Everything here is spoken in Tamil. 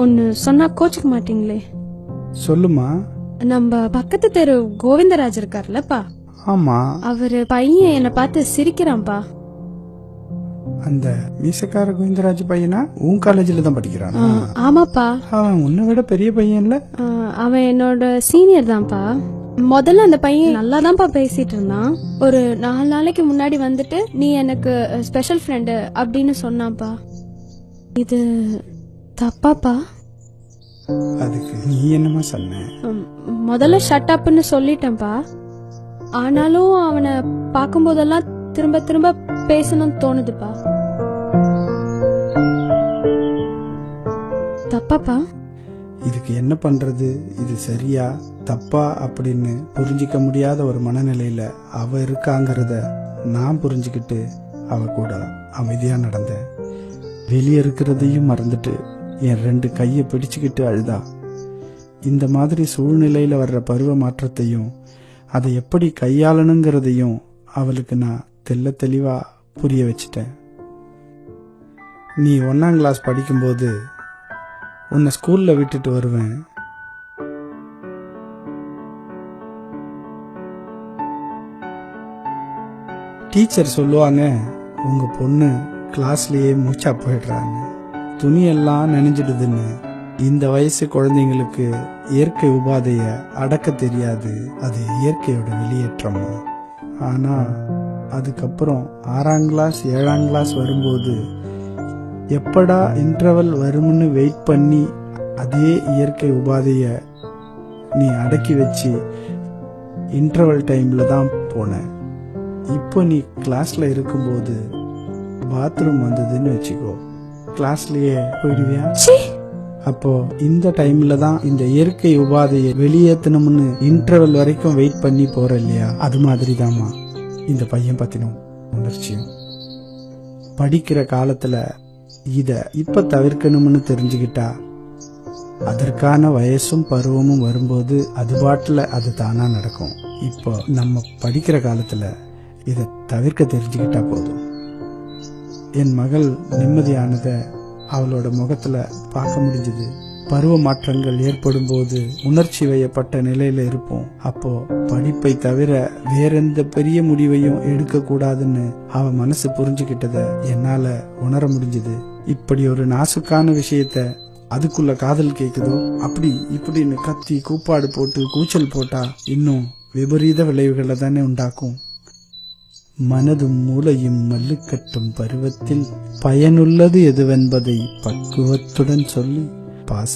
ஒன்னு சொன்னா கோச்சுக்க மாட்டீங்களே? சொல்லுமா. நம்ம பக்கத்து தெரு கோவிந்தராஜ் இருக்காருல்லப்பா. ஆமா. அவரு பையன் என்ன பார்த்து சிரிக்கிறான்பா. அந்த மீசக்கார கோவிந்தராஜ் பையனா? உன் காலேஜ்ல தான் படிக்கிறான்? ஆமாப்பா. அவன் உன்னை விட பெரிய பையன் இல்ல? அவன் என்னோட சீனியர் தான்ப்பா. முதல்ல அந்த பையன் நல்லா தான்ப்பா பேசிட்டு இருந்தான். ஒரு 4 நாளைக்கு முன்னாடி வந்துட்டு நீ எனக்கு ஸ்பெஷல் ஃப்ரெண்டு அப்படின்னு சொன்னான்ப்பா. இது தப்பாப்பா? அதுக்கு நீ என்னமா சொன்ன? முதல்ல ஷட் அப்னு சொல்லிட்டேன்ப்பா. ஆனாலும் அவனை பார்க்கும்போதெல்லாம் திரும்ப திரும்ப பேசணும்னு தோணுதுப்பா. தப்பாப்பா? இதுக்கு என்ன பண்றது? இது சரியா தப்பா அப்படின்னு புரிஞ்சிக்க முடியாத ஒரு மனநிலையில அவ இருக்காங்கிறத நான் புரிஞ்சுக்கிட்டு அவ கூட அமைதியா நடந்தேன். வெளியே இருக்கிறதையும் மறந்துட்டு என் 2 கையை பிடிச்சுக்கிட்டு அழுதா. இந்த மாதிரி சூழ்நிலையில வர்ற பருவ மாற்றத்தையும் அதை எப்படி கையாளணுங்கிறதையும் அவளுக்கு நான் தெளிவா புரிய வச்சிட்டேன். நீ 1ஆம் கிளாஸ் படிக்கும்போது உன்னை ஸ்கூல்ல விட்டுட்டு வருவேன். டீச்சர் சொல்லுவாங்க, உங்க பொண்ணு கிளாஸ்லயே மூச்சா போயிடுறாங்க, துணியெல்லாம் நனைஞ்சிடுதுன்னு. இந்த வயசு குழந்தைங்களுக்கு இயற்கை உபாதைய அடக்க தெரியாது, அது இயற்கையோட வெளியேற்றம். ஆனா அதுக்கப்புறம் 6ஆம் கிளாஸ் 7ஆம் கிளாஸ் வரும்போது எப்படா இன்டர்வல் வரும்னு வெயிட் பண்ணி அதே இயற்கை உபாதைய நீ அடக்கி வச்சு இன்டர்வல் டைம்ல தான் போன. இப்போ நீ கிளாஸ்ல இருக்கும்போது பாத்ரூம் வந்ததுன்னு வச்சுக்கோ, கிளாஸ்லயே போயிடுவியா? அப்போ இந்த டைம்ல தான் இந்த இயற்கை உபாதையை வெளியேற்றணும்னு இன்டர்வல் வரைக்கும் வெயிட் பண்ணி போற இல்லையா? அது மாதிரி தாமா இந்த பையன் பத்தினும் உணர்ச்சியும். படிக்கிற காலத்துல இத இப்ப தவிர்க்கணும்னு தெரிஞ்சுக்கிட்டா அதற்கான வயசும் பருவமும் வரும்போது அது பாட்டுல அது தானா நடக்கும். இப்போ நம்ம படிக்கிற காலத்துல இத தவிர்க்க தெரிஞ்சுக்கிட்டா போதும். என் மகள் நிம்மதியானத அவளோட முகத்துல பார்க்க முடிஞ்சது. பருவ மாற்றங்கள் ஏற்படும் போது உணர்ச்சி வயப்பட்ட நிலையில இருப்போம். அப்போ படிப்பை தவிர வேறெந்த பெரிய முடிவையும் எடுக்க கூடாதுன்னு அவ மனசு புரிஞ்சுக்கிட்டத என்னால உணர முடிஞ்சது. இப்படி ஒரு நாசுக்கான விஷயத்த அதுக்குள்ள காதல் கேக்குதோ அப்படி இப்படின்னு கத்தி கூப்பாடு போட்டு கூச்சல் போட்டா இன்னும் விபரீத விளைவுகளை தானே உண்டாக்கும். மனதும் மூளையும் மல்லுக்கட்டும் பருவத்தில் பயனுள்ளது எதுவென்பதை பக்குவத்துடன் சொல்லி பாச